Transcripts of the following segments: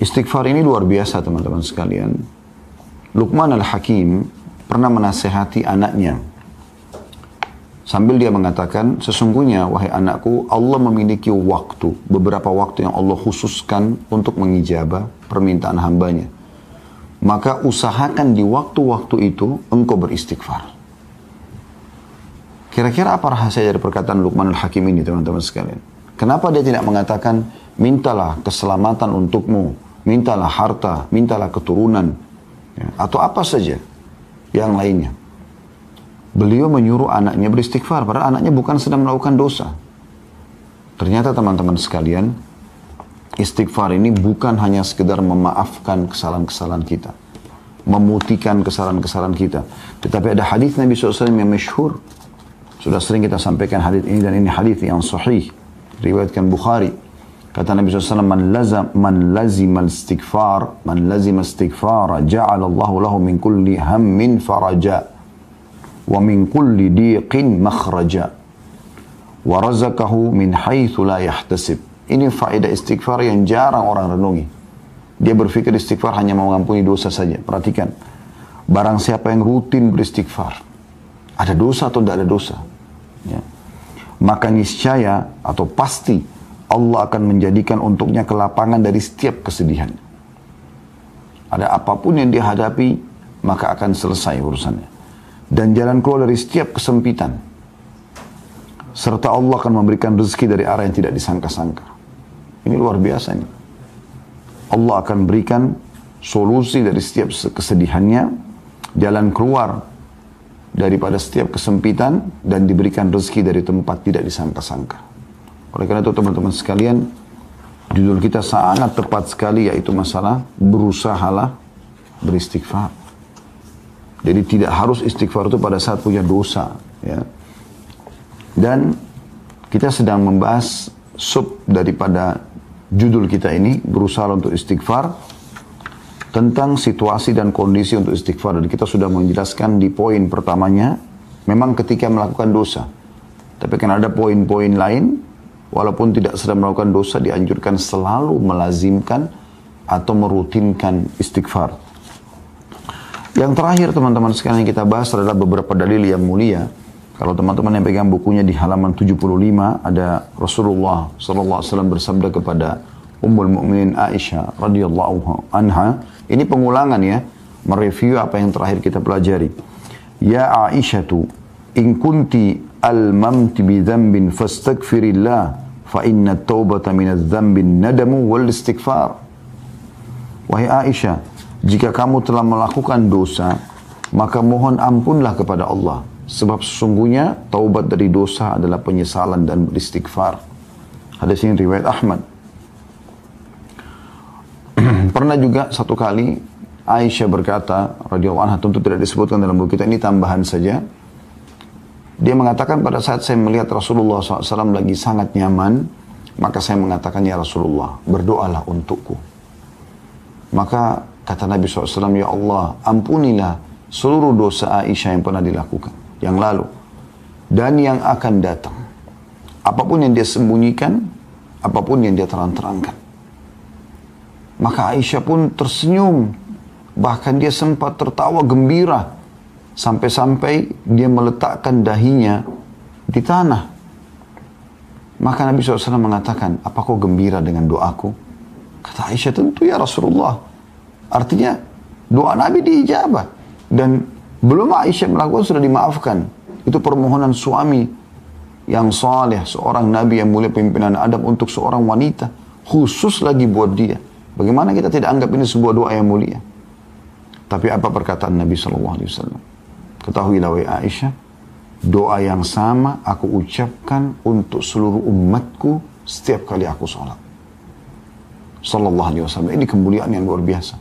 Istighfar ini luar biasa teman-teman sekalian. Luqman Al-Hakim pernah menasehati anaknya. Sambil dia mengatakan, sesungguhnya wahai anakku, Allah memiliki waktu, beberapa waktu yang Allah khususkan untuk mengijabah permintaan hambanya. Maka usahakan di waktu-waktu itu engkau beristighfar. Kira-kira apa rahasia dari perkataan Luqman Al-Hakim ini teman-teman sekalian? Kenapa dia tidak mengatakan, mintalah keselamatan untukmu, mintalah harta, mintalah keturunan, ya, atau apa saja yang lainnya. Beliau menyuruh anaknya beristighfar, padahal anaknya bukan sedang melakukan dosa. Ternyata teman-teman sekalian, istighfar ini bukan hanya sekedar memaafkan kesalahan-kesalahan kita, memutihkan kesalahan-kesalahan kita. Tetapi ada hadis Nabi SAW yang masyhur. Sudah sering kita sampaikan hadis ini, dan ini hadis yang sahih, riwayatkan Bukhari. Kata Nabi SAW, man lazima istighfar, ja'ala Allahu lahu min kulli hammin faraja, wa min kulli diqin makhraja, wa razaqahu min haitsu la yahtasib. Ini faedah istighfar yang jarang orang renungi. Dia berpikir istighfar hanya mengampuni dosa saja. Perhatikan, barang siapa yang rutin beristighfar, ada dosa atau tidak ada dosa, ya, maka niscaya atau pasti Allah akan menjadikan untuknya kelapangan dari setiap kesedihan. Ada apapun yang dia hadapi, maka akan selesai urusannya. Dan jalan keluar dari setiap kesempitan. Serta Allah akan memberikan rezeki dari arah yang tidak disangka-sangka. Ini luar biasa ini. Allah akan berikan solusi dari setiap kesedihannya, jalan keluar daripada setiap kesempitan, dan diberikan rezeki dari tempat tidak disangka-sangka. Oleh karena itu teman-teman sekalian, judul kita sangat tepat sekali, yaitu masalah berusahalah beristighfar. Jadi tidak harus istighfar itu pada saat punya dosa, ya. Dan kita sedang membahas sub daripada judul kita ini, berusaha untuk istighfar, tentang situasi dan kondisi untuk istighfar. Dan kita sudah menjelaskan di poin pertamanya, memang ketika melakukan dosa. Tapi kan ada poin-poin lain, walaupun tidak sedang melakukan dosa, dianjurkan selalu melazimkan atau merutinkan istighfar. Yang terakhir teman-teman sekalian yang kita bahas adalah beberapa dalil yang mulia. Kalau teman-teman yang pegang bukunya di halaman 75, ada Rasulullah SAW bersabda kepada Ummul Mukminin Aisyah radhiyallahu anha. Ini pengulangan ya, mereview apa yang terakhir kita pelajari. Ya Aisyatu, in kunti almamti bi dzambin fastaghfirillah, fa inna at-taubata min adz-dzambi nadamu wal istighfar. Wahai Aisyah, jika kamu telah melakukan dosa, maka mohon ampunlah kepada Allah. Sebab sesungguhnya taubat dari dosa adalah penyesalan dan beristighfar. Hadis ini riwayat Ahmad. Pernah juga satu kali Aisyah berkata, radhiyallahu anha, tentu tidak disebutkan dalam buku kita, ini tambahan saja. Dia mengatakan, pada saat saya melihat Rasulullah SAW lagi sangat nyaman, maka saya mengatakan, ya Rasulullah, berdoalah untukku. Maka kata Nabi SAW, ya Allah, ampunilah seluruh dosa Aisyah yang pernah dilakukan, yang lalu, dan yang akan datang. Apapun yang dia sembunyikan, apapun yang dia terang-terangkan. Maka Aisyah pun tersenyum, bahkan dia sempat tertawa gembira, sampai-sampai dia meletakkan dahinya di tanah. Maka Nabi SAW mengatakan, apa kau gembira dengan doaku? Kata Aisyah, tentu ya Rasulullah. Artinya doa Nabi diijabah. Dan belum Aisyah melakukan sudah dimaafkan. Itu permohonan suami yang saleh, seorang Nabi yang mulia, pimpinan adab untuk seorang wanita. Khusus lagi buat dia. Bagaimana kita tidak anggap ini sebuah doa yang mulia? Tapi apa perkataan Nabi SAW? Ketahuilah wahai Aisyah, doa yang sama aku ucapkan untuk seluruh umatku setiap kali aku sholat. Sallallahu alaihi wasallam. Ini kemuliaan yang luar biasa.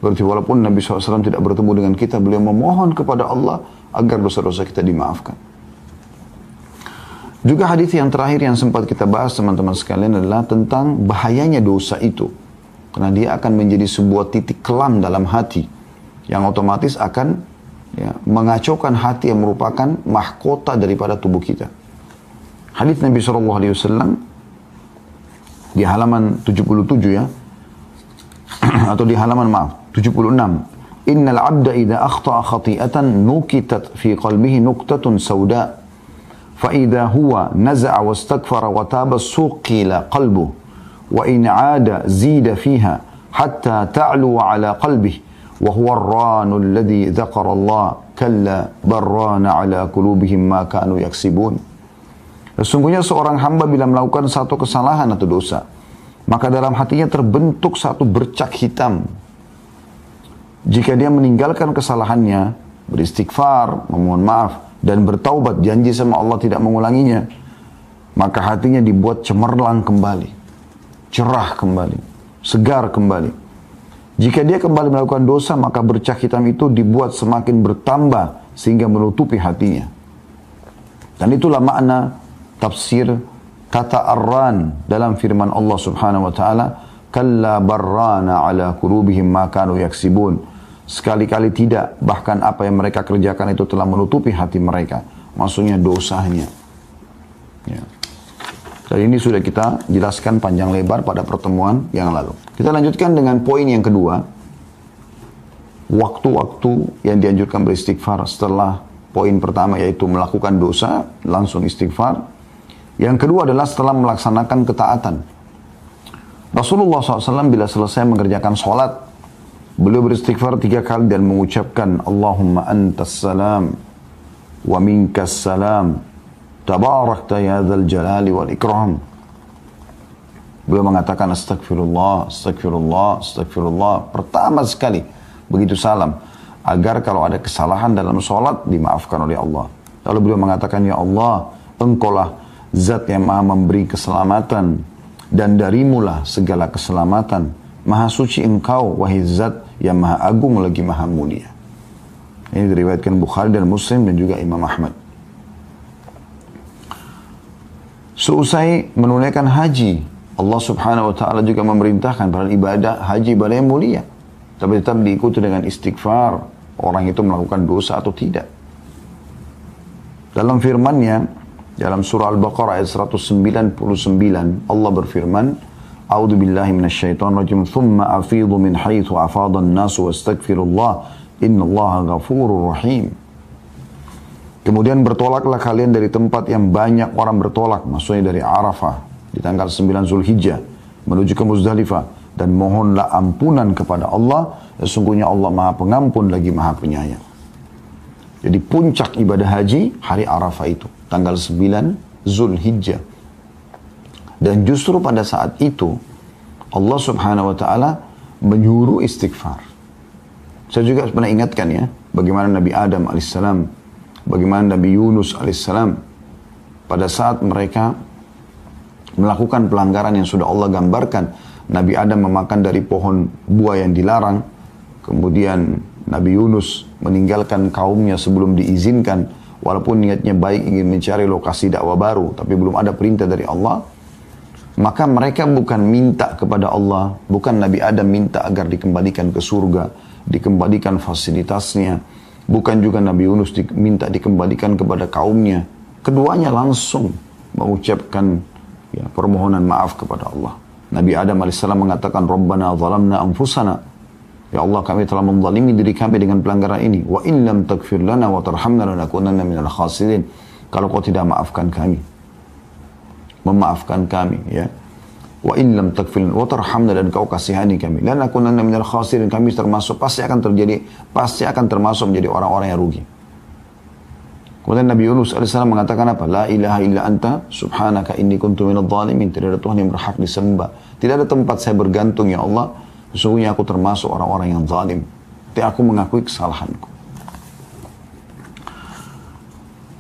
Berarti walaupun Nabi SAW tidak bertemu dengan kita, beliau memohon kepada Allah agar dosa-dosa kita dimaafkan. Juga hadis yang terakhir yang sempat kita bahas teman-teman sekalian adalah tentang bahayanya dosa itu. Karena dia akan menjadi sebuah titik kelam dalam hati yang otomatis akan mengacaukan hati yang merupakan mahkota daripada tubuh kita. Hadis Nabi SAW di halaman 77 ya. atau di halaman 76. Innal 'abda idza akhta'a khati'atan nukitat fi qalbihi nuqtatun sauda fa idza huwa naza'a wastaghfara wa taba suqila qalbuhu wa in 'ada zida fiha hatta ta'lu 'ala qalbihi wa huwa ar-ranu alladhi dzakara Allah kalla barrana 'ala qulubihim ma kanu yaksibun. Sesungguhnya seorang hamba bila melakukan satu kesalahan atau dosa, maka dalam hatinya terbentuk satu bercak hitam. Jika dia meninggalkan kesalahannya, beristighfar, memohon maaf, dan bertaubat, janji sama Allah tidak mengulanginya, maka hatinya dibuat cemerlang kembali, cerah kembali, segar kembali. Jika dia kembali melakukan dosa, maka bercak hitam itu dibuat semakin bertambah sehingga menutupi hatinya. Dan itulah makna tafsir kata arran dalam firman Allah Subhanahu wa taala, kalla barrana ala qulubihim ma kanu yaksibun. Sekali-kali tidak, bahkan apa yang mereka kerjakan itu telah menutupi hati mereka. Maksudnya dosanya. Ya. Dan ini sudah kita jelaskan panjang lebar pada pertemuan yang lalu. Kita lanjutkan dengan poin yang kedua. Waktu-waktu yang dianjurkan beristighfar setelah poin pertama, yaitu melakukan dosa, langsung istighfar. Yang kedua adalah setelah melaksanakan ketaatan. Rasulullah SAW bila selesai mengerjakan sholat, beliau beristighfar 3 kali dan mengucapkan Allahumma antas salam wa minkas salam tabarakta ya dzal jalali wal ikram. Beliau mengatakan astagfirullah, astagfirullah, astagfirullah pertama sekali begitu salam, agar kalau ada kesalahan dalam sholat dimaafkan oleh Allah. Lalu beliau mengatakan, ya Allah, engkaulah zat yang maha memberi keselamatan dan darimulah segala keselamatan. Maha suci engkau, wahai zat yang maha agung lagi maha mulia. Ini diriwayatkan Bukhari dan Muslim dan juga Imam Ahmad. Seusai menunaikan haji, Allah Subhanahu wa taala juga memerintahkan pada ibadah haji ibadah yang mulia, tapi tetap diikuti dengan istighfar orang itu melakukan dosa atau tidak. Dalam firman-Nya dalam surah Al-Baqarah ayat 199 Allah berfirman, A'udzu billahi minasyaitonir rajim. Tsumma afidhu min haitsu afadhan nasu wastaghfirullah innallaha ghafurur rahim. Kemudian bertolaklah kalian dari tempat yang banyak orang bertolak, maksudnya dari Arafah di tanggal 9 Zulhijjah menuju ke Muzdalifah, dan mohonlah ampunan kepada Allah, sesungguhnya Allah Maha Pengampun lagi Maha Penyayang. Jadi puncak ibadah haji hari Arafah itu, tanggal 9 Zulhijjah. Dan justru pada saat itu Allah Subhanahu wa taala menyuruh istighfar. Saya juga pernah ingatkan ya, bagaimana Nabi Adam alaihissalam, bagaimana Nabi Yunus alaihissalam pada saat mereka melakukan pelanggaran yang sudah Allah gambarkan. Nabi Adam memakan dari pohon buah yang dilarang, kemudian Nabi Yunus meninggalkan kaumnya sebelum diizinkan, walaupun niatnya baik ingin mencari lokasi dakwah baru, tapi belum ada perintah dari Allah. Maka mereka bukan minta kepada Allah, bukan Nabi Adam minta agar dikembalikan ke surga, dikembalikan fasilitasnya, bukan juga Nabi Yunus minta dikembalikan kepada kaumnya. Keduanya langsung mengucapkan permohonan maaf kepada Allah. Nabi Adam AS mengatakan, Rabbana zalamna anfusana. Ya Allah, kami telah menzalimi diri kami dengan pelanggaran ini. Wa in lam taghfir lana wa tarhamna lanakunanna minal khasirin. Kalau kau tidak maafkan kami, memaafkan kami, ya. Wa in lam taghfir wa tarhamna, dan kau kasihani kami, lanakunanna minal khasirin, kami pasti akan termasuk menjadi orang-orang yang rugi. Kemudian Nabi Yunus AS mengatakan apa? La ilaha illa anta subhanaka inni kuntu minadh dhalimin. Tidak ada Tuhan yang berhak disembah, tidak ada tempat saya bergantung, ya Allah, sesungguhnya aku termasuk orang-orang yang zalim. Tapi aku mengakui kesalahanku.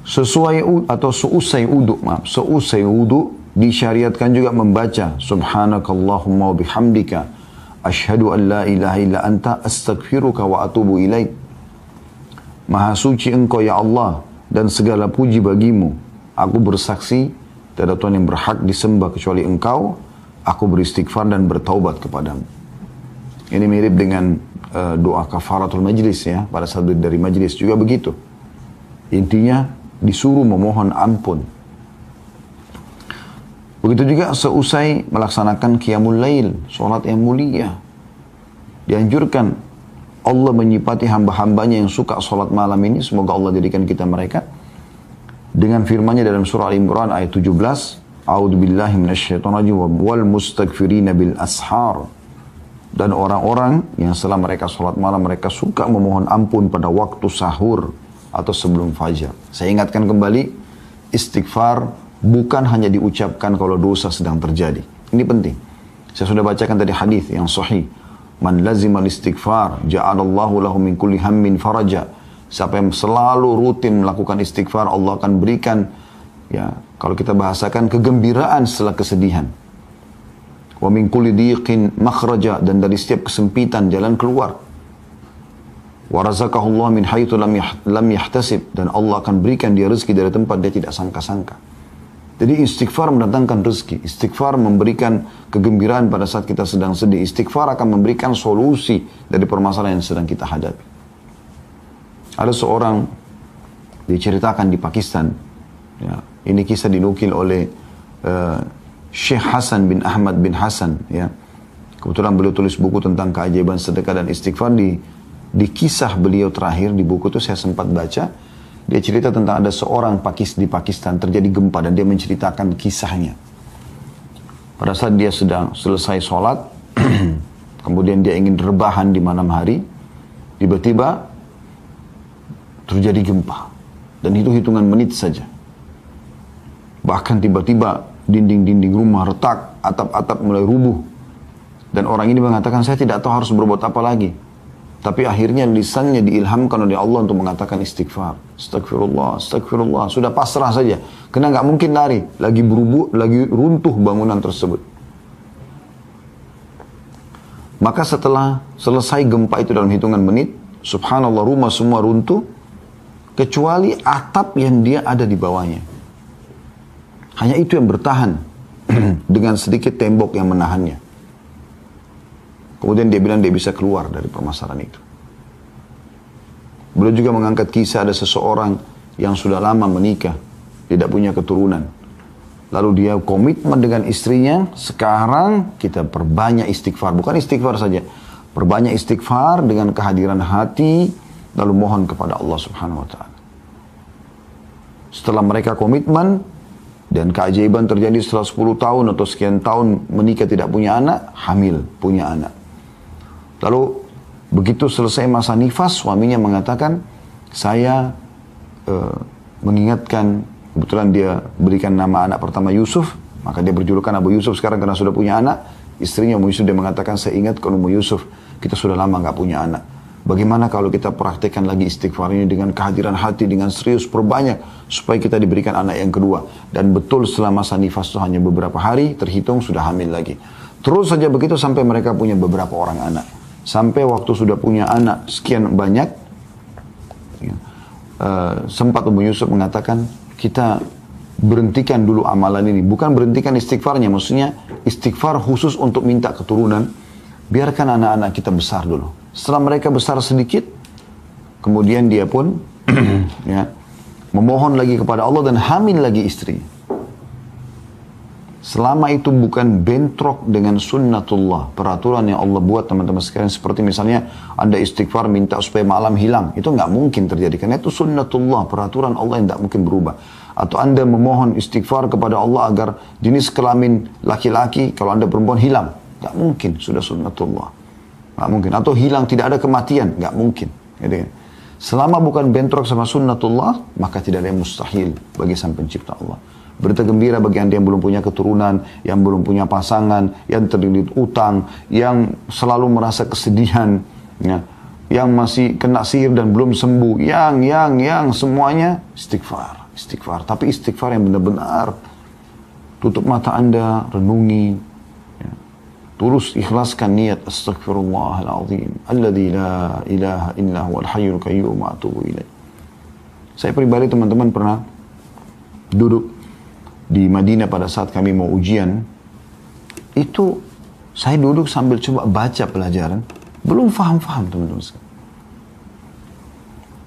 Seusai wudu disyariatkan juga membaca subhanakallahumma wa bihamdika asyhadu an la ilaha illa anta astaghfiruka wa atubu ilaik. Maha suci engkau ya Allah, dan segala puji bagimu. Aku bersaksi tidak ada Tuhan yang berhak disembah kecuali engkau. Aku beristighfar dan bertaubat kepadamu. Ini mirip dengan doa kafaratul majlis ya. Pada saat dari majlis juga begitu. Intinya disuruh memohon ampun. Begitu juga seusai melaksanakan qiyamul lail, sholat yang mulia. Dianjurkan Allah menyifati hamba-hambanya yang suka sholat malam ini. Semoga Allah jadikan kita mereka. Dengan firman-Nya dalam surah Al-Imran ayat 17. A'udzubillahi minasyaitonirrajim wal mustaghfirina bil ashar. Dan orang-orang yang setelah mereka sholat malam, mereka suka memohon ampun pada waktu sahur atau sebelum fajar. Saya ingatkan kembali, istighfar bukan hanya diucapkan kalau dosa sedang terjadi. Ini penting. Saya sudah bacakan tadi hadis yang sahih. Man lazimal istighfar, ja'alallahu lahu min kulli hammin faraja. Siapa yang selalu rutin melakukan istighfar, Allah akan berikan, ya, kalau kita bahasakan, kegembiraan setelah kesedihan. Wa min kulli diqin makhraja, dan dari setiap kesempitan jalan keluar. Wa razaqahu Allah min haitsu lam yahtasib, dan Allah akan berikan dia rezeki dari tempat dia tidak sangka-sangka. Jadi istighfar mendatangkan rezeki, istighfar memberikan kegembiraan pada saat kita sedang sedih, istighfar akan memberikan solusi dari permasalahan yang sedang kita hadapi. Ada seorang diceritakan di Pakistan, ya, ini kisah dinukil oleh Syekh Hasan bin Ahmad bin Hasan, ya. Kebetulan beliau tulis buku tentang keajaiban sedekah dan istighfar. Di kisah beliau terakhir di buku itu saya sempat baca, dia cerita tentang ada seorang di Pakistan terjadi gempa, dan dia menceritakan kisahnya. Pada saat dia sedang selesai sholat, kemudian dia ingin rebahan di malam hari, tiba-tiba terjadi gempa, dan itu hitungan menit saja. Bahkan tiba-tiba dinding-dinding rumah retak, atap-atap mulai rubuh. Dan orang ini mengatakan, saya tidak tahu harus berbuat apa lagi. Tapi akhirnya lisannya diilhamkan oleh Allah untuk mengatakan istighfar. Astagfirullah, astagfirullah. Sudah pasrah saja. Karena nggak mungkin lari. Lagi berubuh, lagi runtuh bangunan tersebut. Maka setelah selesai gempa itu dalam hitungan menit, subhanallah, rumah semua runtuh, kecuali atap yang dia ada di bawahnya. Hanya itu yang bertahan dengan sedikit tembok yang menahannya. Kemudian dia bilang dia bisa keluar dari permasalahan itu. Beliau juga mengangkat kisah ada seseorang yang sudah lama menikah, tidak punya keturunan. Lalu dia komitmen dengan istrinya, sekarang kita perbanyak istighfar. Bukan istighfar saja, perbanyak istighfar dengan kehadiran hati, lalu mohon kepada Allah Subhanahu wa Ta'ala. Setelah mereka komitmen, dan keajaiban terjadi setelah 10 tahun atau sekian tahun menikah tidak punya anak, hamil, punya anak. Lalu begitu selesai masa nifas, suaminya mengatakan, saya mengingatkan, kebetulan dia berikan nama anak pertama Yusuf, maka dia berjulukan Abu Yusuf sekarang karena sudah punya anak. Istrinya Ummu Yusuf, dia mengatakan, saya ingatkan Ummu Yusuf, kita sudah lama nggak punya anak. Bagaimana kalau kita praktekkan lagi istighfar ini dengan kehadiran hati, dengan serius, perbanyak, supaya kita diberikan anak yang kedua. Dan betul setelah masa nifas itu hanya beberapa hari, terhitung sudah hamil lagi. Terus saja begitu sampai mereka punya beberapa orang anak. Sampai waktu sudah punya anak sekian banyak, sempat Ummu Yusuf mengatakan, kita berhentikan dulu amalan ini. Bukan berhentikan istighfarnya, maksudnya istighfar khusus untuk minta keturunan. Biarkan anak-anak kita besar dulu. Setelah mereka besar sedikit, kemudian dia pun ya, memohon lagi kepada Allah dan hamil lagi istri. Selama itu bukan bentrok dengan sunnatullah, peraturan yang Allah buat teman-teman sekalian, seperti misalnya Anda istighfar minta supaya malam hilang, itu nggak mungkin terjadi karena itu sunnatullah, peraturan Allah yang nggak mungkin berubah. Atau Anda memohon istighfar kepada Allah agar jenis kelamin laki-laki, kalau Anda perempuan hilang, nggak mungkin, sudah sunnatullah. Nggak mungkin. Atau hilang, tidak ada kematian, nggak mungkin. Gitu kan? Selama bukan bentrok sama sunnatullah, maka tidak ada yang mustahil bagi sang pencipta Allah. Berita gembira bagi Anda yang belum punya keturunan, yang belum punya pasangan, yang terlilit utang, yang selalu merasa kesedihan, ya, yang masih kena sihir dan belum sembuh, yang semuanya istighfar, istighfar. Tapi istighfar yang benar-benar tutup mata Anda, renungi, tulus ikhlaskan niat astaghfirullahaladzim alladzi la ilaha illa huwal hayyul qayyum wa atubu ilaih. Saya pribadi teman-teman pernah duduk di Madinah pada saat kami mau ujian. Itu saya duduk sambil coba baca pelajaran, belum faham-faham teman-teman.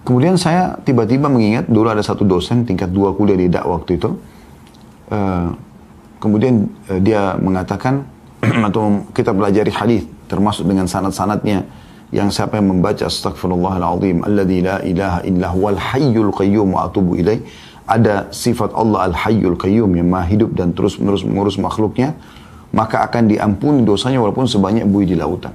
Kemudian saya tiba-tiba mengingat dulu ada satu dosen tingkat 2 kuliah di dakwah waktu itu. Kemudian dia mengatakan atau kita pelajari hadis termasuk dengan sanad-sanadnya, yang siapa yang membaca astaghfirullahaladzim alladzi la ilaha illa huwal hayyul qayyum wa atubu ilaih, ada sifat Allah al-hayyul qayyum yang maha hidup dan terus menerus mengurus makhluknya, maka akan diampuni dosanya walaupun sebanyak buih di lautan.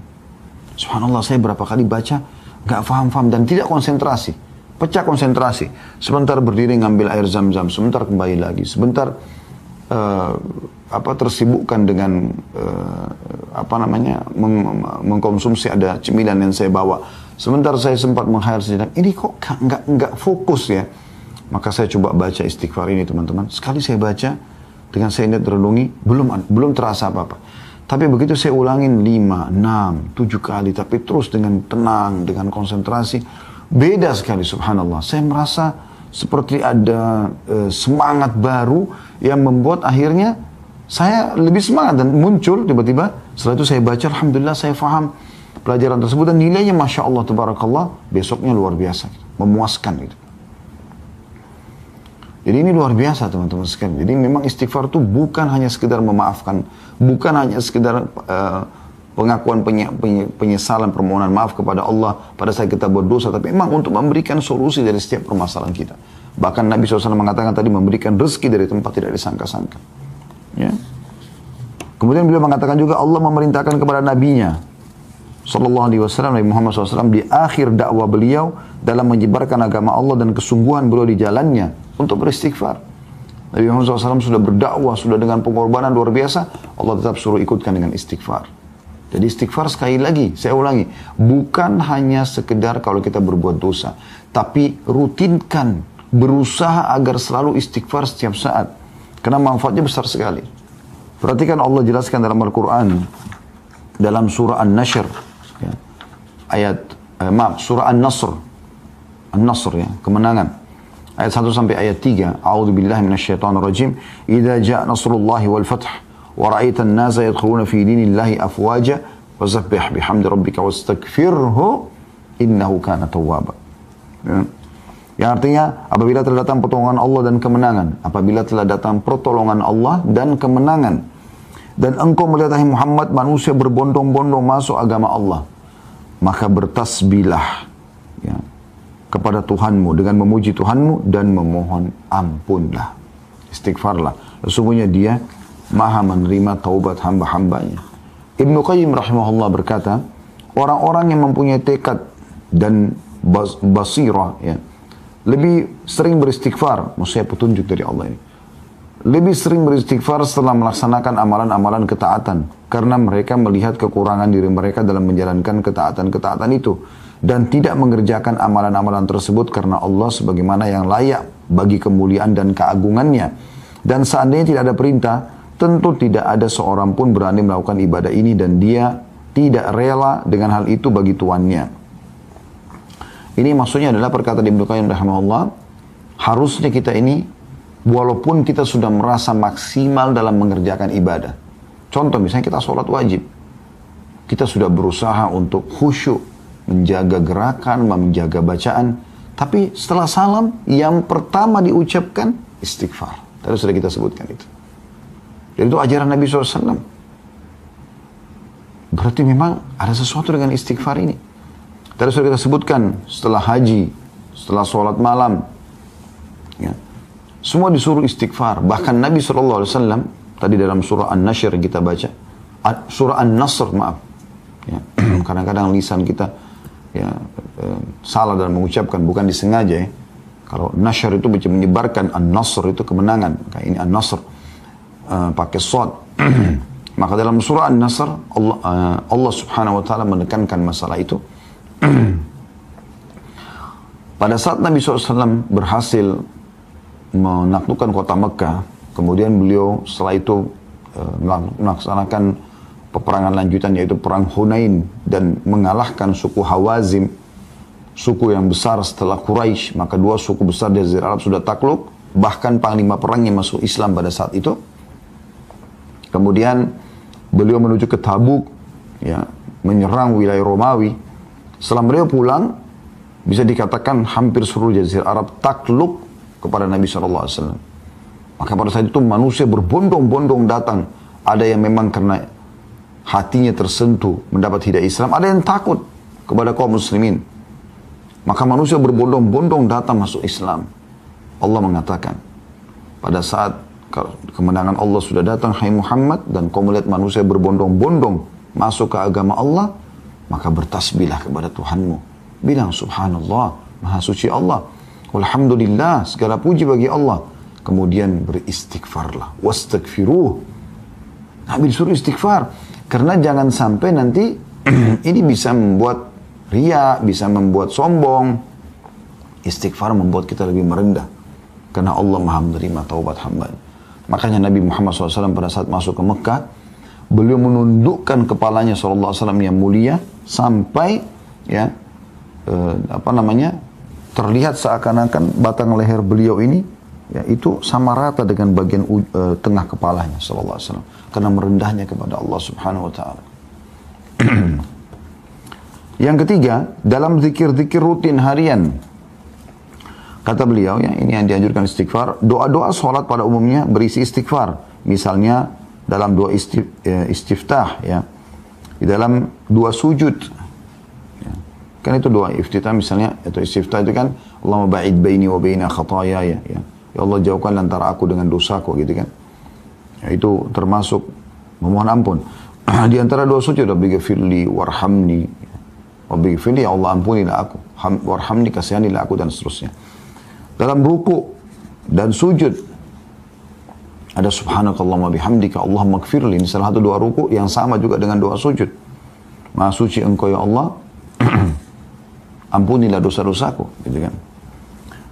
Subhanallah, saya berapa kali baca gak faham-faham dan tidak konsentrasi, pecah konsentrasi. Sebentar berdiri ngambil air zam-zam, sebentar kembali lagi, sebentar tersibukkan dengan mengkonsumsi ada cemilan yang saya bawa. Sebentar saya sempat menghayal sejenak, ini kok nggak fokus ya. Maka saya coba baca istighfar ini teman-teman. Sekali saya baca, dengan saya niat renungi, belum terasa apa-apa. Tapi begitu saya ulangin 5, 6, 7 kali, tapi terus dengan tenang, dengan konsentrasi, beda sekali subhanallah. Saya merasa seperti ada semangat baru yang membuat akhirnya saya lebih semangat dan muncul tiba-tiba. Setelah itu saya baca, alhamdulillah saya faham pelajaran tersebut dan nilainya masya Allah tabarakallah, besoknya luar biasa, memuaskan gitu. Jadi ini luar biasa teman-teman sekalian. Jadi memang istighfar itu bukan hanya sekedar memaafkan, bukan hanya sekedar pengakuan penyesalan, permohonan maaf kepada Allah pada saat kita berdosa, tapi memang untuk memberikan solusi dari setiap permasalahan kita. Bahkan Nabi SAW mengatakan tadi, memberikan rezeki dari tempat tidak disangka-sangka. Ya. Kemudian beliau mengatakan juga Allah memerintahkan kepada nabinya sallallahu alaihi wasallam, Nabi Muhammad SAW, di akhir dakwah beliau dalam menyebarkan agama Allah dan kesungguhan beliau di jalannya untuk beristighfar. Nabi Muhammad SAW sudah berdakwah, sudah dengan pengorbanan luar biasa, Allah tetap suruh ikutkan dengan istighfar. Jadi istighfar sekali lagi, saya ulangi, bukan hanya sekedar kalau kita berbuat dosa, tapi rutinkan, berusaha agar selalu istighfar setiap saat. Karena manfaatnya besar sekali. Perhatikan Allah jelaskan dalam Al-Quran, dalam surah An-Nashr, ya, surah An-Nasr, ya, kemenangan. Ayat 1 sampai ayat 3. A'udzubillahi minasyaitonirrajim. Idza jaa nasrullahi wal fath wa ra'aitan nasa yadkhuluna fi dinillahi afwaja fasabbih bihamdi rabbika wastaghfirhu innahu kana tawwaba. Ya. Yang artinya apabila telah datang pertolongan Allah dan kemenangan, apabila telah datang pertolongan Allah dan kemenangan, dan engkau melihat hai Muhammad manusia berbondong-bondong masuk agama Allah, maka bertasbihlah ya, kepada Tuhanmu dengan memuji Tuhanmu dan memohon ampunlah, istighfarlah, sesungguhnya Dia Maha menerima taubat hamba-hambanya. Ibnu Qayyim rahimahullah berkata, orang-orang yang mempunyai tekad dan basirah ya, lebih sering beristighfar, maksudnya petunjuk dari Allah ini, lebih sering beristighfar setelah melaksanakan amalan-amalan ketaatan, karena mereka melihat kekurangan diri mereka dalam menjalankan ketaatan-ketaatan itu, dan tidak mengerjakan amalan-amalan tersebut karena Allah sebagaimana yang layak bagi kemuliaan dan keagungannya. Dan seandainya tidak ada perintah, tentu tidak ada seorang pun berani melakukan ibadah ini, dan dia tidak rela dengan hal itu bagi tuannya. Ini maksudnya adalah perkataan Ibnu Qayyim rahimahullah, harusnya kita ini walaupun kita sudah merasa maksimal dalam mengerjakan ibadah. Contoh misalnya kita sholat wajib, kita sudah berusaha untuk khusyuk, menjaga gerakan, menjaga bacaan, tapi setelah salam yang pertama diucapkan istighfar. Tadi sudah kita sebutkan itu. Dan itu ajaran Nabi SAW. Berarti memang ada sesuatu dengan istighfar ini. Tadi sudah kita sebutkan, setelah haji, setelah sholat malam, ya, semua disuruh istighfar. Bahkan Nabi SAW, tadi dalam surah An-Nashr kita baca, surah An-Nasr maaf, ya, kadang-kadang lisan kita ya, salah dalam mengucapkan, bukan disengaja ya. Kalau Nashr itu bisa menyebarkan, An-Nasr itu kemenangan, kayak ini An-Nasr, pakai shad. Maka dalam surah An-Nasr, Allah subhanahu wa ta'ala menekankan masalah itu. Pada saat Nabi SAW berhasil menaklukkan kota Mekah, kemudian beliau setelah itu melaksanakan peperangan lanjutan, yaitu perang Hunain, dan mengalahkan suku Hawazim, suku yang besar setelah Quraisy. Maka dua suku besar di Jazirah Arab sudah takluk, bahkan panglima perangnya masuk Islam pada saat itu. Kemudian beliau menuju ke Tabuk, ya, menyerang wilayah Romawi. Setelah beliau pulang, bisa dikatakan hampir seluruh Jazirah Arab takluk kepada Nabi SAW. Maka pada saat itu manusia berbondong-bondong datang. Ada yang memang karena hatinya tersentuh mendapat hidayah Islam, ada yang takut kepada kaum muslimin. Maka manusia berbondong-bondong datang masuk Islam. Allah mengatakan, pada saat kemenangan Allah sudah datang, hai Muhammad, dan kau melihat manusia berbondong-bondong masuk ke agama Allah, maka bertasbihlah kepada Tuhanmu. Bilang subhanallah, maha suci Allah. Alhamdulillah, segala puji bagi Allah. Kemudian beristighfarlah. Wastaghfiruh. Nabi disuruh istighfar. Karena jangan sampai nanti ini bisa membuat riya, bisa membuat sombong. Istighfar membuat kita lebih merendah. Karena Allah maha menerima taubat hamba. Makanya Nabi Muhammad SAW pada saat masuk ke Mekah, beliau menundukkan kepalanya SAW yang mulia sampai ya terlihat seakan-akan batang leher beliau ini ya itu sama rata dengan bagian tengah kepalanya SAW, karena merendahnya kepada Allah Subhanahu wa taala. Yang ketiga, dalam zikir-zikir rutin harian, kata beliau ya, ini yang dianjurkan istighfar. Doa-doa sholat pada umumnya berisi istighfar. Misalnya dalam doa istiftah ya, di dalam doa sujud ya. Kan itu doa istiftah misalnya, atau istiftah itu kan Allahumma ba'id baini wa baina khataya ya. Ya Allah, jauhkan antara aku dengan dosaku gitu kan. Ya, itu termasuk memohon ampun. Di antara doa sujud, Rabbighfirli warhamni. Rabbighfirli, ya Allah ampunilah aku. Warhamni, kasihanilah aku, dan seterusnya. Dalam ruku dan sujud ada subhanakallahumma bihamdika Allahumma gfirli. Ini salah satu doa ruku yang sama juga dengan doa sujud. Maha suci engkau ya Allah, ampunilah dosa-dosaku, gitu kan.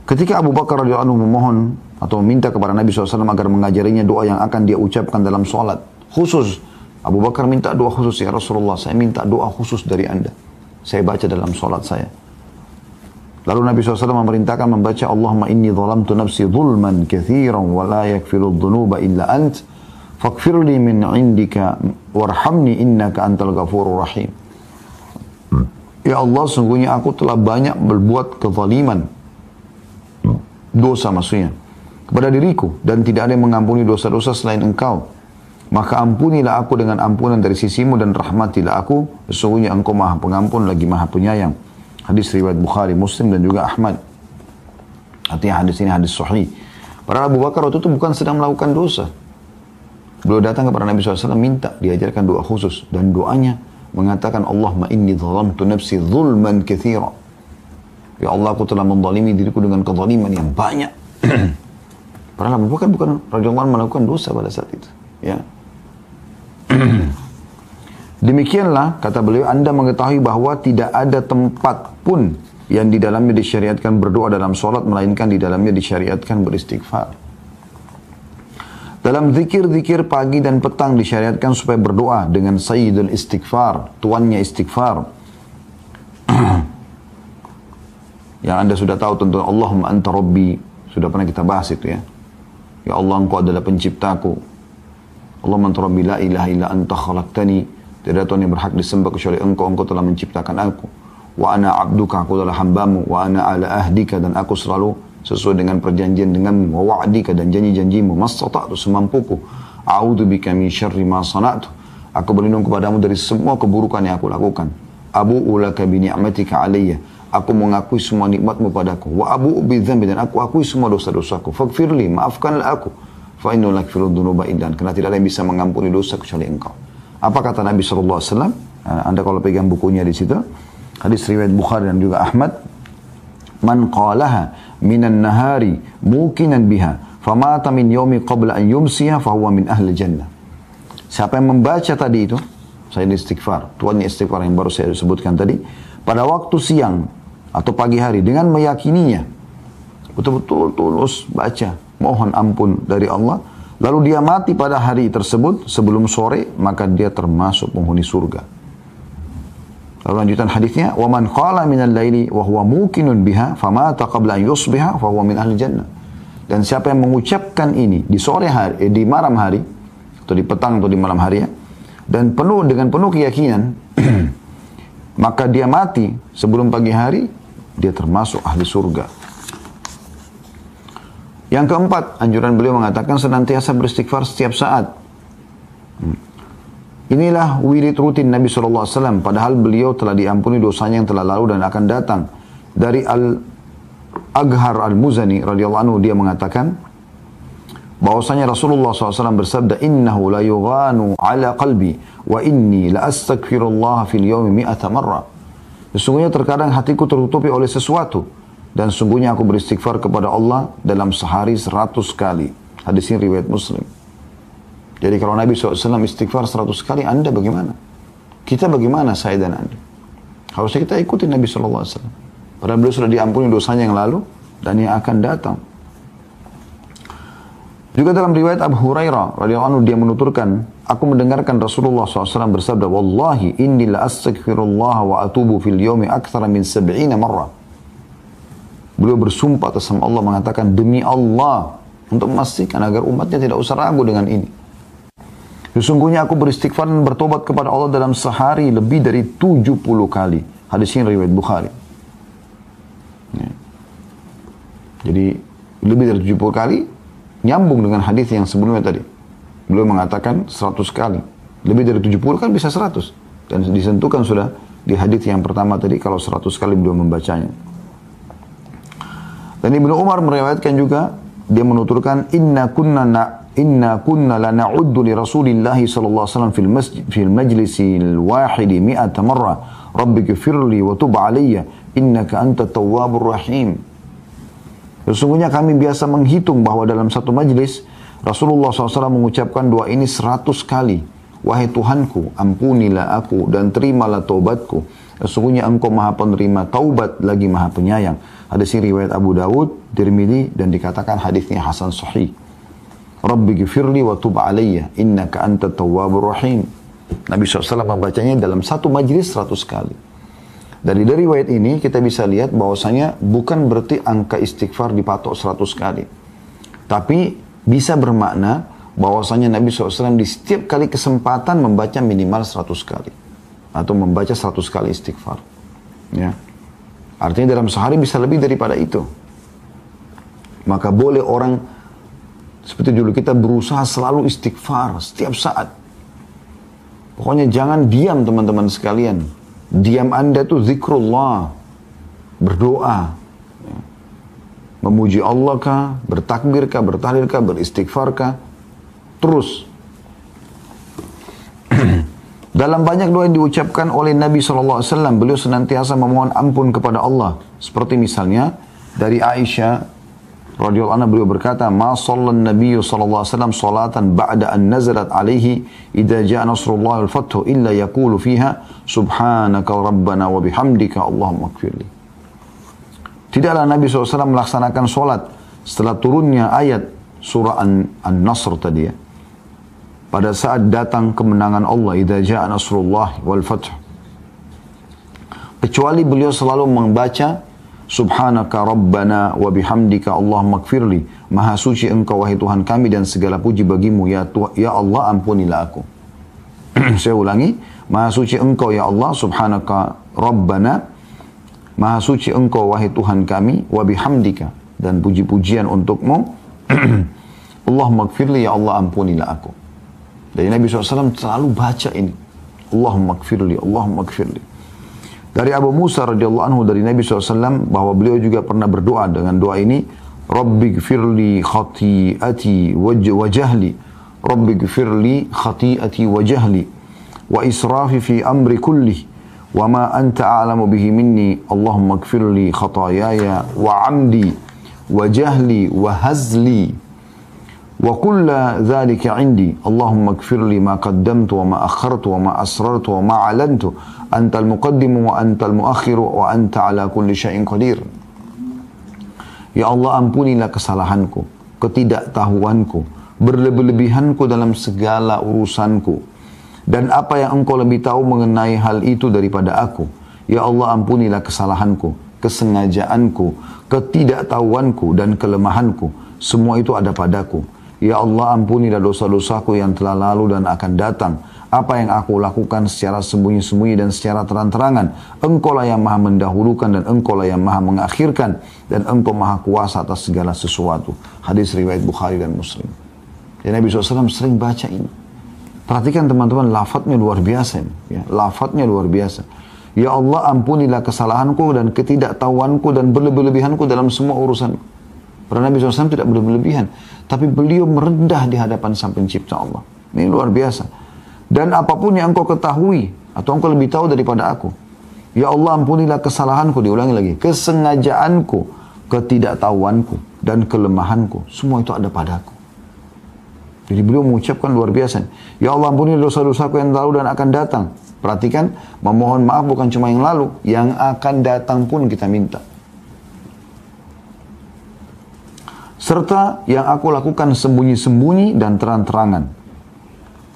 Ketika Abu Bakar radhiyallahu anhu memohon atau meminta kepada Nabi SAW agar mengajarinya doa yang akan dia ucapkan dalam sholat khusus, Abu Bakar minta doa khusus, ya Rasulullah, saya minta doa khusus dari Anda, saya baca dalam sholat saya. Lalu Nabi SAW memerintahkan membaca Allahumma inni zalamtu nafsi zulman kathiran wa la yakfiru dhunuba illa ant faghfirli min indika warhamni innaka antal ghafurur rahim. Ya Allah, sungguhnya aku telah banyak berbuat kezaliman, dosa maksudnya, kepada diriku, dan tidak ada yang mengampuni dosa-dosa selain engkau. Maka ampunilah aku dengan ampunan dari sisimu dan rahmatilah aku, sesungguhnya engkau maha pengampun lagi maha penyayang. Hadis riwayat Bukhari, Muslim, dan juga Ahmad. Artinya hadis ini hadis sahih. Para Abu Bakar waktu itu bukan sedang melakukan dosa. Beliau datang kepada Nabi SAW minta diajarkan doa khusus. Dan doanya mengatakan Allahumma inni zalamtu nafsi zulman katsira. Ya Allah, aku telah menzalimi diriku dengan kezaliman yang banyak. Para Abu Bakar bukan radhiyallahu anhu melakukan dosa pada saat itu. Ya. Demikianlah, kata beliau, Anda mengetahui bahwa tidak ada tempat pun yang di dalamnya disyariatkan berdoa dalam sholat, melainkan di dalamnya disyariatkan beristighfar. Dalam zikir-zikir pagi dan petang disyariatkan supaya berdoa dengan sayyidul istighfar, tuannya istighfar. Yang Anda sudah tahu tentu, Allahumma anta rabbi, sudah pernah kita bahas itu ya. Ya Allah, engkau adalah penciptaku. Allahumma anta rabbi la ilaha illa anta khalaqtani. Tidak ada Tuhan yang berhak disembah kecuali engkau, engkau telah menciptakan aku. Wa ana abduka, aku adalah hambamu. Wa ana ala ahdika, dan aku selalu sesuai dengan perjanjian denganmu. Wa wa'dika, dan janji-janjimu. Mastata'tu, semampuku. A'udhu bika min syarri ma sana'tu. Aku berlindung kepadamu dari semua keburukan yang aku lakukan. Abu'u laka bi ni'matika alayya. Aku mengakui semua nikmatmu padaku. Wa abu'u bi dzambi, dan aku akui semua dosa-dosaku. Faghfirli, maafkanlah aku. Fa innahu la yaghfiru dzunuba illa anta. Karena tidak ada yang bisa mengampuni dosa kecuali engkau. Apa kata Nabi SAW? Anda kalau pegang bukunya di situ, hadis riwayat Bukhari dan juga Ahmad, man qalaha minan nahari mukinan biha famata min yaumi qabla an yumsiha fahuwa min ahli jannah. Siapa yang membaca tadi itu, saya istighfar, tuannya istighfar yang baru saya sebutkan tadi, pada waktu siang atau pagi hari dengan meyakininya, betul-betul tulus baca, mohon ampun dari Allah, lalu dia mati pada hari tersebut sebelum sore, maka dia termasuk penghuni surga. Lalu lanjutan hadisnya, wa man qala minal laili wa huwa muqinun biha famata qabla an yusbiha fa huwa min ahli jannah. Dan siapa yang mengucapkan ini di sore hari, di malam hari atau di petang atau di malam hari ya, dan dengan penuh keyakinan maka dia mati sebelum pagi hari, dia termasuk ahli surga. Yang keempat, anjuran beliau mengatakan senantiasa beristighfar setiap saat. Inilah wirid rutin Nabi SAW, padahal beliau telah diampuni dosanya yang telah lalu dan akan datang. Dari Al-Aghar Al-Muzani radhiyallahu anhu, dia mengatakan bahwasanya Rasulullah SAW bersabda, innahu la yughanu ala qalbi wa inni la astaghfirullah fil yawmi 100 marrah. Sesungguhnya terkadang hatiku tertutupi oleh sesuatu, dan sungguhnya aku beristighfar kepada Allah dalam sehari 100 kali. Hadis ini riwayat Muslim. Jadi kalau Nabi SAW istighfar 100 kali, Anda bagaimana? Kita bagaimana, saya dan Anda? Harusnya kita ikuti Nabi SAW. Padahal beliau sudah diampuni dosanya yang lalu dan yang akan datang. Juga dalam riwayat Abu Hurairah radhiyallahu anhu, dia menuturkan, aku mendengarkan Rasulullah SAW bersabda, wallahi inni la astaghfirullah wa atubu fil yawmi akthara min 70 marrah. Beliau bersumpah atas nama Allah mengatakan, demi Allah, untuk memastikan agar umatnya tidak usah ragu dengan ini. Sesungguhnya aku beristighfar dan bertobat kepada Allah dalam sehari lebih dari 70 kali. Hadis ini riwayat Bukhari. Ya. Jadi lebih dari 70 kali nyambung dengan hadis yang sebelumnya tadi. Beliau mengatakan 100 kali. Lebih dari 70 kan bisa 100. Dan disentuhkan sudah di hadis yang pertama tadi kalau 100 kali beliau membacanya. Dan Ibnu Umar meriwayatkan juga, dia menuturkan, inna kunna la na'uddu li Rasulillah sallallahu alaihi wasallam fil majlisi al-wahidi 100 marrah rabbighfirli wa tub alayya innaka antat tawwabur rahim. Sesungguhnya kami biasa menghitung bahwa dalam satu majlis Rasulullah SAW mengucapkan doa ini 100 kali. Wahai Tuhanku, ampunilah aku dan terimalah taubatku. Sesungguhnya engkau maha penerima taubat lagi maha penyayang. Hadis ini riwayat Abu Dawud, Tirmidzi, dan dikatakan hadisnya hasan sahih. Rabbi gfirli wa tub alayya innaka antat tawwabur rahim. Nabi SAW membacanya dalam satu majlis 100 kali. Dari riwayat ini kita bisa lihat bahwasanya bukan berarti angka istighfar dipatok 100 kali. Tapi bisa bermakna bahwasanya Nabi SAW di setiap kali kesempatan membaca minimal 100 kali. Atau membaca 100 kali istighfar. Ya. Artinya dalam sehari bisa lebih daripada itu. Maka boleh orang seperti dulu kita berusaha selalu istighfar setiap saat. Pokoknya jangan diam teman-teman sekalian. Diam Anda itu zikrullah, berdoa, ya. Memuji Allah kah, bertakbir kah, bertahlil kah, beristighfar kah, terus. Dalam banyak doa yang diucapkan oleh Nabi SAW, beliau senantiasa memohon ampun kepada Allah. Seperti misalnya dari Aisyah radhiyallahu anha, beliau berkata, "Ma shallan Nabi sallallahu alaihi wasallam salatan ba'da an nazalat alaihi idza jaa nasrullah wal fathu illa yaqulu fiha subhanaka rabbana wa bihamdika Allahumma ighfirli." Tidaklah Nabi SAW melaksanakan solat setelah turunnya ayat surah An-Nasr tadi ya. Pada saat datang kemenangan Allah, idza jaa nasrullah wal fathu. Kecuali beliau selalu membaca subhanaka rabbana wa bihamdika Allahumma ighfirli. Maha suci engkau wahai Tuhan kami dan segala puji bagimu ya Allah, ampunilah aku. Saya ulangi, maha suci engkau ya Allah, subhanaka rabbana, maha suci engkau wahai Tuhan kami, wa bihamdika, dan puji-pujian untukmu. Allahumma ighfirli, ya Allah ampunilah aku. Dari Nabi SAW selalu baca ini, Allahumma ighfirli, Allahumma ighfirli. Dari Abu Musa radhiyallahu anhu dari Nabi SAW bahwa beliau juga pernah berdoa dengan doa ini, Rabbi gfirli khati'ati wa jahli, Rabbi gfirli khati'ati wa jahli, wa israfi fi amri kulli, wa ma anta a'lamu bihi minni, Allahumma gfirli khatayaya wa amdi, wa jahli wa hazli, wa kulla dhalika indi, Allahumma gfirli ma qaddamtu wa ma akhartu wa ma asrartu wa ma alantu, antal muqaddimu wa antal muakhiru wa anta ala kulli syai'in qadir. Ya Allah, ampunilah kesalahanku, ketidaktahuanku, berlebih-lebihanku dalam segala urusanku, dan apa yang engkau lebih tahu mengenai hal itu daripada aku. Ya Allah, ampunilah kesalahanku, kesengajaanku, ketidaktahuanku, dan kelemahanku. Semua itu ada padaku. Ya Allah, ampunilah dosa-dosaku yang telah lalu dan akan datang. Apa yang aku lakukan secara sembunyi-sembunyi dan secara terang-terangan. Engkau lah yang maha mendahulukan dan engkau lah yang maha mengakhirkan. Dan engkau maha kuasa atas segala sesuatu. Hadis riwayat Bukhari dan Muslim. Dan Nabi SAW sering baca ini. Perhatikan teman-teman, lafadznya luar biasa. Ya, lafadznya luar biasa. Ya Allah, ampunilah kesalahanku dan ketidaktahuanku dan berlebihanku dalam semua urusan. Karena Nabi SAW tidak berlebihan. Tapi beliau merendah di hadapan Sang Pencipta Allah. Ini luar biasa. Dan apapun yang engkau ketahui, atau engkau lebih tahu daripada aku. Ya Allah, ampunilah kesalahanku, diulangi lagi. Kesengajaanku, ketidaktahuanku, dan kelemahanku. Semua itu ada padaku. Jadi beliau mengucapkan luar biasa. Ya Allah, ampunilah dosa-dosaku yang lalu dan akan datang. Perhatikan, memohon maaf bukan cuma yang lalu, yang akan datang pun kita minta. Serta yang aku lakukan sembunyi-sembunyi dan terang-terangan.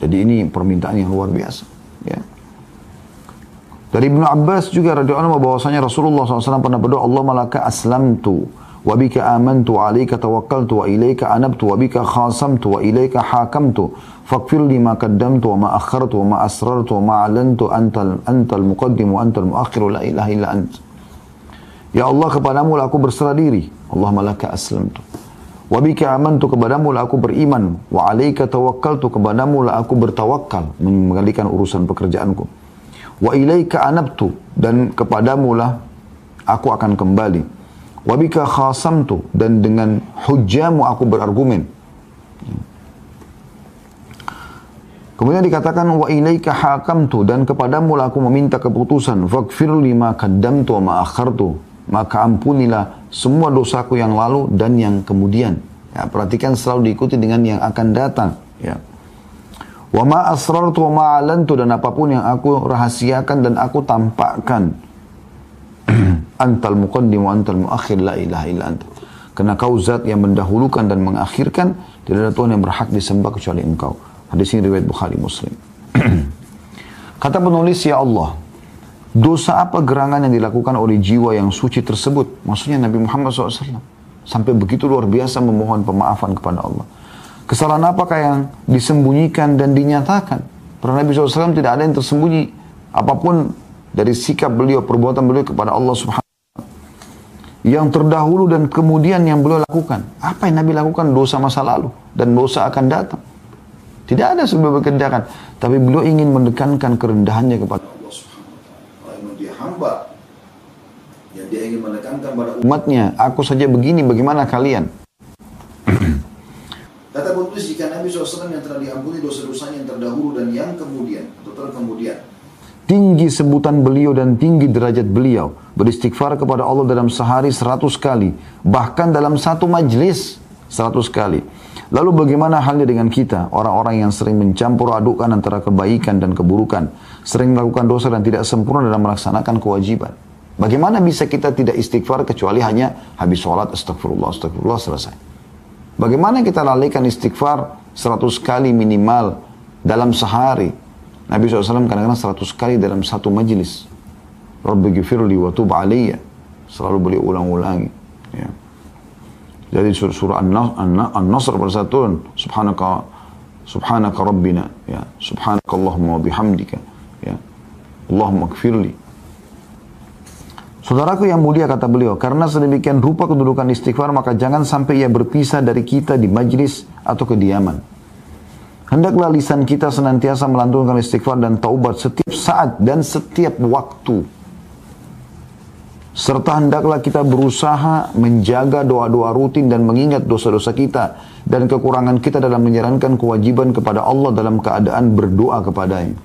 Jadi ini permintaan yang luar biasa. Ya. Dari Ibnu Abbas juga radhiyallahu anhu bahwasanya Rasulullah SAW pernah berdoa, Allahumma laka aslamtu, wa bika amantu, wa alaika tawakkaltu, wa ilaika anabtu, wa bika khasamtu, wa ilaika hakamtu, faghfir li ma qaddamtu, wa ma akhartu, wa ma asrartu, wa ma alantu, antal muqaddim, wa antal muakhir, la ilaha illa ant. Ya Allah, kepadamu lah aku berserah diri. Allahumma laka aslamtu. Wa bika amantu, kepadamu lah aku beriman. Wa alaika tawakkaltu, kepadamu lah aku bertawakal, mengendalikan urusan pekerjaanku. Wa ilaika anabtu, dan kepadamu lah aku akan kembali. Wa bika khasamtu, dan dengan hujjamu aku berargumen. Kemudian dikatakan wa ilaika hakamtu, dan kepadamu lah aku meminta keputusan. Faghfir li ma qaddamtu wa ma akhartu, maka ampunilah semua dosaku yang lalu dan yang kemudian. Ya, perhatikan selalu diikuti dengan yang akan datang. Ya. Wa ma asrartu wa ma alantu, dan apapun yang aku rahasiakan dan aku tampakkan. Antal muqaddim wa antal muakhir, la ilaha illa anta. Karena kau zat yang mendahulukan dan mengakhirkan, tidak ada Tuhan yang berhak disembah kecuali engkau. Hadis ini riwayat Bukhari Muslim. Kata penulis, ya Allah, dosa apa gerangan yang dilakukan oleh jiwa yang suci tersebut? Maksudnya Nabi Muhammad SAW. Sampai begitu luar biasa memohon pemaafan kepada Allah. Kesalahan apakah yang disembunyikan dan dinyatakan? Karena Nabi SAW tidak ada yang tersembunyi. Apapun dari sikap beliau, perbuatan beliau kepada Allah Subhanahu wa Ta'ala. Yang terdahulu dan kemudian yang beliau lakukan. Apa yang Nabi lakukan? Dosa masa lalu. Dan dosa akan datang. Tidak ada sebab kerendahan. Tapi beliau ingin menekankan kerendahannya kepada Allah Subhanahu wa Ta'ala. Kalau dia hamba, yang dia ingin menekankan pada umatnya, aku saja begini, bagaimana kalian? Kata penulis, jika Nabi SAW yang telah diampuni dosa-dosanya yang terdahulu dan yang kemudian, atau terkemudian, tinggi sebutan beliau dan tinggi derajat beliau, beristighfar kepada Allah dalam sehari 100 kali, bahkan dalam satu majlis 100 kali. Lalu bagaimana halnya dengan kita, orang-orang yang sering mencampur adukkan antara kebaikan dan keburukan, sering melakukan dosa dan tidak sempurna dalam melaksanakan kewajiban? Bagaimana bisa kita tidak istighfar kecuali hanya habis sholat, astagfirullah, astagfirullah, selesai? Bagaimana kita lalaikan istighfar 100 kali minimal dalam sehari? Nabi SAW kadang-kadang 100 kali dalam satu majlis. Rabbi ghifirli wa tub aliyya. Selalu beliau ulang-ulangi. Ya. Jadi surah An-Nasr pada saat turun, Subhanaka Rabbina, ya, Subhanaka Allahumma wa bihamdika, ya, Allahumma ghfirli. Saudaraku yang mulia, kata beliau, karena sedemikian rupa kedudukan istighfar, maka jangan sampai ia berpisah dari kita di majlis atau kediaman. Hendaklah lisan kita senantiasa melantunkan istighfar dan taubat setiap saat dan setiap waktu. Serta hendaklah kita berusaha menjaga doa-doa rutin dan mengingat dosa-dosa kita dan kekurangan kita dalam menjalankan kewajiban kepada Allah dalam keadaan berdoa kepadanya.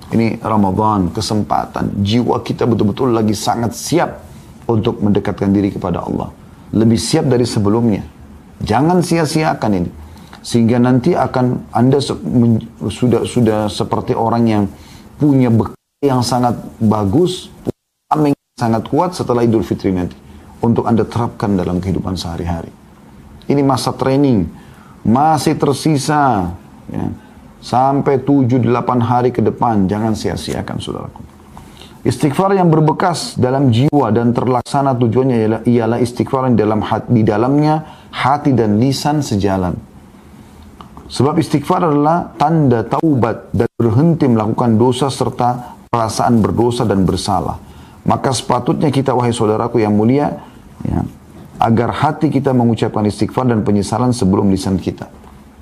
Ini Ramadan, kesempatan. Jiwa kita betul-betul lagi sangat siap untuk mendekatkan diri kepada Allah. Lebih siap dari sebelumnya. Jangan sia-siakan ini. Sehingga nanti akan Anda sudah seperti orang yang punya bekal yang sangat bagus, punya yang sangat kuat setelah Idul Fitri nanti. Untuk Anda terapkan dalam kehidupan sehari-hari. Ini masa training. Masih tersisa. Ya. Sampai 7-8 hari ke depan, jangan sia-siakan saudaraku. Istighfar yang berbekas dalam jiwa dan terlaksana tujuannya ialah istighfar yang di dalamnya hati dan lisan sejalan. Sebab istighfar adalah tanda taubat dan berhenti melakukan dosa serta perasaan berdosa dan bersalah. Maka sepatutnya kita, wahai saudaraku yang mulia, ya, agar hati kita mengucapkan istighfar dan penyesalan sebelum lisan kita.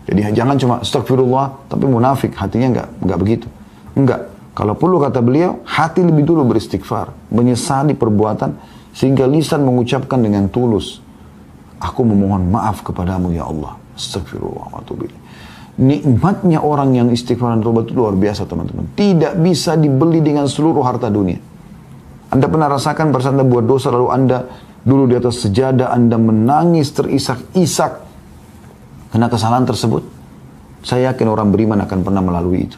Jadi jangan cuma astagfirullah, tapi munafik, hatinya enggak begitu. Enggak. Kalau perlu kata beliau, hati lebih dulu beristighfar, menyesali perbuatan, sehingga lisan mengucapkan dengan tulus, aku memohon maaf kepadamu ya Allah. Astagfirullah wa atubu ilaih. Nikmatnya orang yang istighfar dan tobat itu luar biasa teman-teman. Tidak bisa dibeli dengan seluruh harta dunia. Anda pernah rasakan pada saat Anda buat dosa, lalu Anda dulu di atas sejadah, Anda menangis terisak-isak karena kesalahan tersebut? Saya yakin orang beriman akan pernah melalui itu.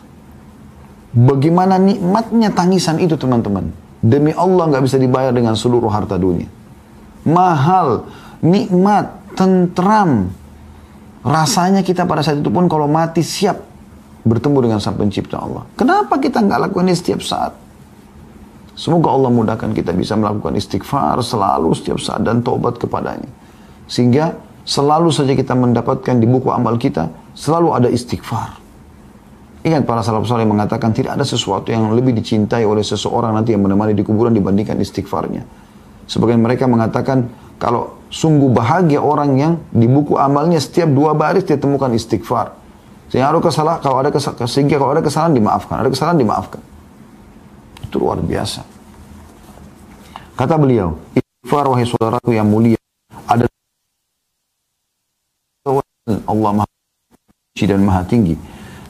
Bagaimana nikmatnya tangisan itu teman-teman. Demi Allah nggak bisa dibayar dengan seluruh harta dunia. Mahal, nikmat, tentram. Rasanya kita pada saat itu pun kalau mati siap bertemu dengan Sang Pencipta Allah. Kenapa kita nggak lakukan ini setiap saat? Semoga Allah mudahkan kita bisa melakukan istighfar selalu setiap saat dan taubat kepadanya. Sehingga selalu saja kita mendapatkan di buku amal kita, selalu ada istighfar. Ingat para salaf saleh mengatakan tidak ada sesuatu yang lebih dicintai oleh seseorang nanti yang menemani di kuburan dibandingkan istighfarnya. Sebagian mereka mengatakan kalau sungguh bahagia orang yang di buku amalnya setiap 2 baris dia temukan istighfar. Sehingga kalau ada kesalahan dimaafkan, ada kesalahan dimaafkan. Itu luar biasa. Kata beliau, istighfar wahai saudaraku yang mulia adalah Allah Maha Suci dan Maha Tinggi.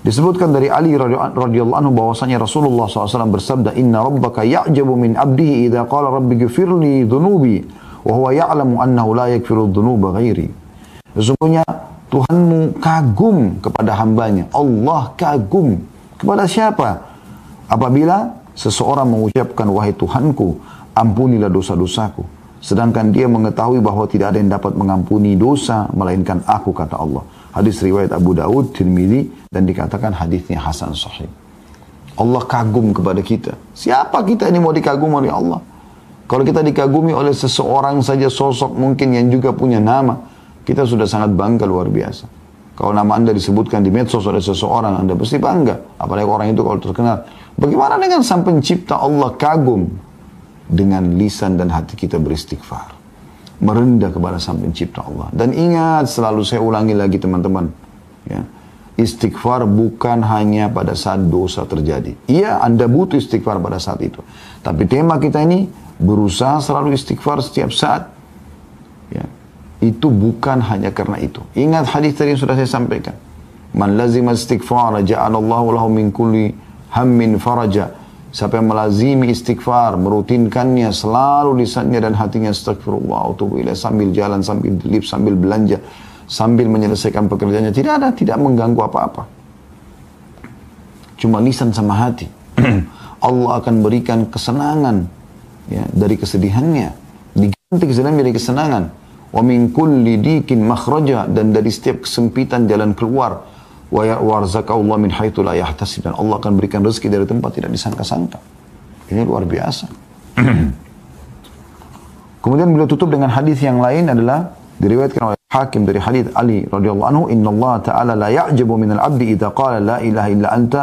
Disebutkan dari Ali radhiyallahu anhu bahwasanya Rasulullah SAW bersabda, Inna rabbaka ya'jabu min abdihi idha qala rabbi gfirli dhunubi wa huwa ya'lamu annahu la yakfiru dhunuba ghairi. Sesungguhnya Tuhanmu kagum kepada hambanya. Allah kagum kepada siapa? Apabila seseorang mengucapkan, wahai Tuhanku, ampunilah dosa-dosaku. Sedangkan dia mengetahui bahwa tidak ada yang dapat mengampuni dosa melainkan aku, kata Allah. Hadis riwayat Abu Daud, Tirmidzi, dan dikatakan hadisnya hasan sahih. Allah kagum kepada kita. Siapa kita ini mau dikagumi oleh Allah? Kalau kita dikagumi oleh seseorang saja sosok mungkin yang juga punya nama, kita sudah sangat bangga luar biasa. Kalau nama Anda disebutkan di medsos oleh seseorang, Anda pasti bangga. Apalagi orang itu kalau terkenal. Bagaimana dengan Sang Pencipta Allah kagum? Dengan lisan dan hati kita beristighfar. Merendah kepada Sang Pencipta Allah. Dan ingat, selalu saya ulangi lagi teman-teman. Ya. Istighfar bukan hanya pada saat dosa terjadi. Iya, Anda butuh istighfar pada saat itu. Tapi tema kita ini, berusaha selalu istighfar setiap saat. Ya. Itu bukan hanya karena itu. Ingat hadis tadi yang sudah saya sampaikan. Man lazima istighfar, ja'alallahu lahu min kulli hammin faraja. Siapa yang melazimi istighfar, merutinkannya, selalu lisannya dan hatinya astagfirullah, atubu ilaih, sambil jalan, sambil lip, sambil belanja, sambil menyelesaikan pekerjaannya. Tidak mengganggu apa-apa. Cuma lisan sama hati. Allah akan berikan kesenangan ya, dari kesedihannya. Diganti kesedihan menjadi kesenangan. Wa min kulli dikin makhraja, dan dari setiap kesempitan jalan keluar. Wa warzaqallahu min haitsu la yahtasib, dan Allah akan berikan rezeki dari tempat tidak disangka-sangka. Ini luar biasa. Kemudian beliau tutup dengan hadis yang lain adalah diriwayatkan oleh Hakim dari hadis Ali radhiyallahu anhu, innallaha ta'ala la ya'jabu minal 'abdi idza qala la ilaha illa anta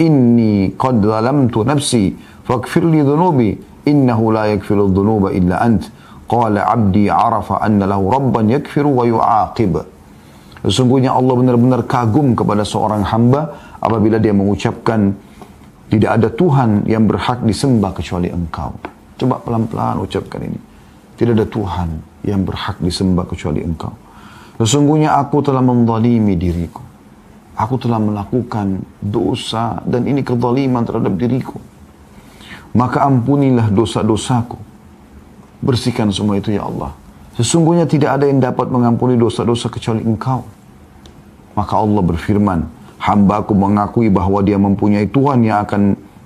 inni qad zalamtu nafsi faghfir li dhunubi innahu la yaghfiru dhunuba illa ant. Qala 'abdi 'arafa anna lahu rabban yaghfiru wa yu'aqib. Sesungguhnya Allah benar-benar kagum kepada seorang hamba apabila dia mengucapkan tidak ada Tuhan yang berhak disembah kecuali Engkau. Coba pelan-pelan ucapkan ini. Tidak ada Tuhan yang berhak disembah kecuali Engkau. Sesungguhnya aku telah menzalimi diriku. Aku telah melakukan dosa dan ini kezaliman terhadap diriku. Maka ampunilah dosa-dosaku. Bersihkan semua itu ya Allah. Sesungguhnya tidak ada yang dapat mengampuni dosa-dosa kecuali Engkau. Maka Allah berfirman, hamba-Ku mengakui bahwa dia mempunyai Tuhan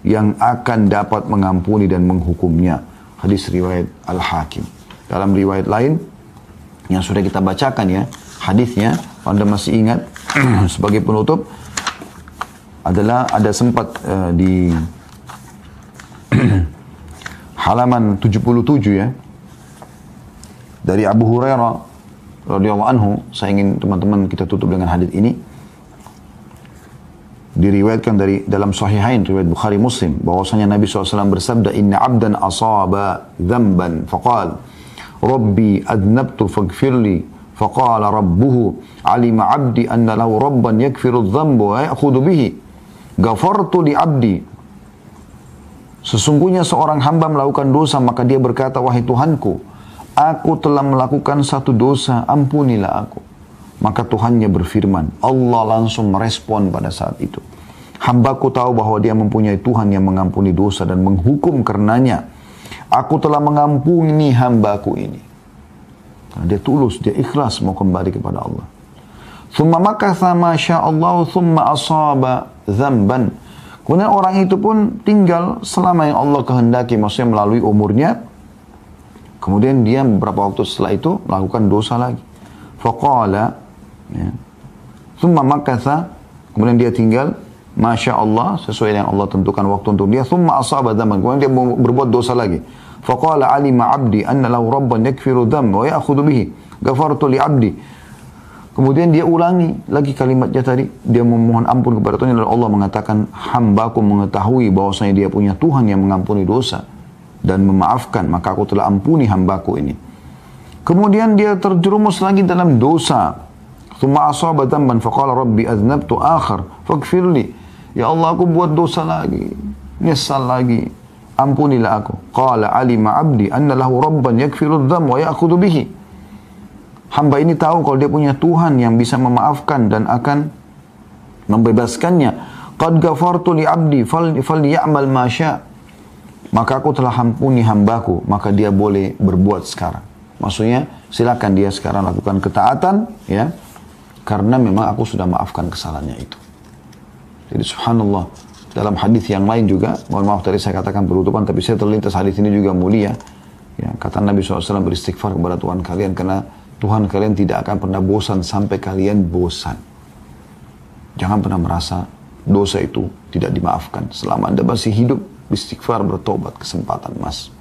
yang akan dapat mengampuni dan menghukumnya. Hadis riwayat Al-Hakim. Dalam riwayat lain yang sudah kita bacakan ya, hadisnya, Anda masih ingat, sebagai penutup adalah ada sempat di halaman 77 ya. Dari Abu Hurairah radhiyallahu anhu, saya ingin teman-teman kita tutup dengan hadis ini. Diriwayatkan dari dalam Sahihain riwayat Bukhari Muslim bahwasanya Nabi SAW bersabda, Inna abdan asaba dzamban faqal Rabbi adnabtu faghfirli Faqala rabbuhu alima abdi anna lahu rabban yakfiru dzamba wa ya'khudhu bihi. Ghafartu li abdi. Sesungguhnya seorang hamba melakukan dosa, maka dia berkata, wahai Tuhanku, aku telah melakukan satu dosa, ampunilah aku. Maka Tuhannya berfirman, Allah langsung merespon pada saat itu. Hambaku tahu bahwa dia mempunyai Tuhan yang mengampuni dosa dan menghukum karenanya. Aku telah mengampuni hambaku ini. Nah, dia tulus, dia ikhlas mau kembali kepada Allah. Thumma makatha ma sya'allahu thumma asaba dzamban. Kemudian orang itu pun tinggal selama yang Allah kehendaki, maksudnya melalui umurnya. Kemudian dia beberapa waktu setelah itu melakukan dosa lagi. Faqala, ya, thumma makatha, kemudian dia tinggal, Masya Allah, sesuai yang Allah tentukan waktu untuk dia. Thumma asaba dzamban, kemudian dia berbuat dosa lagi. Faqala alima abdi anna lahu rabban yakfiru dzamba wa ya'khudhu bihi. Ghafartu li abdi. Kemudian dia ulangi lagi kalimatnya tadi. Dia memohon ampun kepada Tuhan, dan Allah mengatakan, hambaku mengetahui bahwasanya dia punya Tuhan yang mengampuni dosa dan memaafkan, maka aku telah ampuni hambaku ini. Kemudian dia terjerumus lagi dalam dosa. Thumma asaba dzamban faqala rabbi adznabtu akhar faghfirli. Ya Allah, aku buat dosa lagi, nyesal lagi, ampunilah aku. Qala alima abdi anna lahu rabban yakfiru dzamba wa ya'khudhu bihi. Hamba ini tahu kalau dia punya Tuhan yang bisa memaafkan dan akan membebaskannya. Qad ghafartu li abdi faly'amal ma syaa. Maka aku telah ampuni hambaku, maka dia boleh berbuat sekarang. Maksudnya silakan dia sekarang lakukan ketaatan, ya, karena memang aku sudah maafkan kesalahannya itu. Jadi subhanallah, dalam hadis yang lain juga, mohon maaf tadi saya katakan penutupan, tapi saya terlintas hadis ini juga mulia. Ya, kata Nabi SAW, beristighfar kepada Tuhan kalian, karena Tuhan kalian tidak akan pernah bosan sampai kalian bosan. Jangan pernah merasa dosa itu tidak dimaafkan. Selama Anda masih hidup, istighfar, bertobat, kesempatan mas.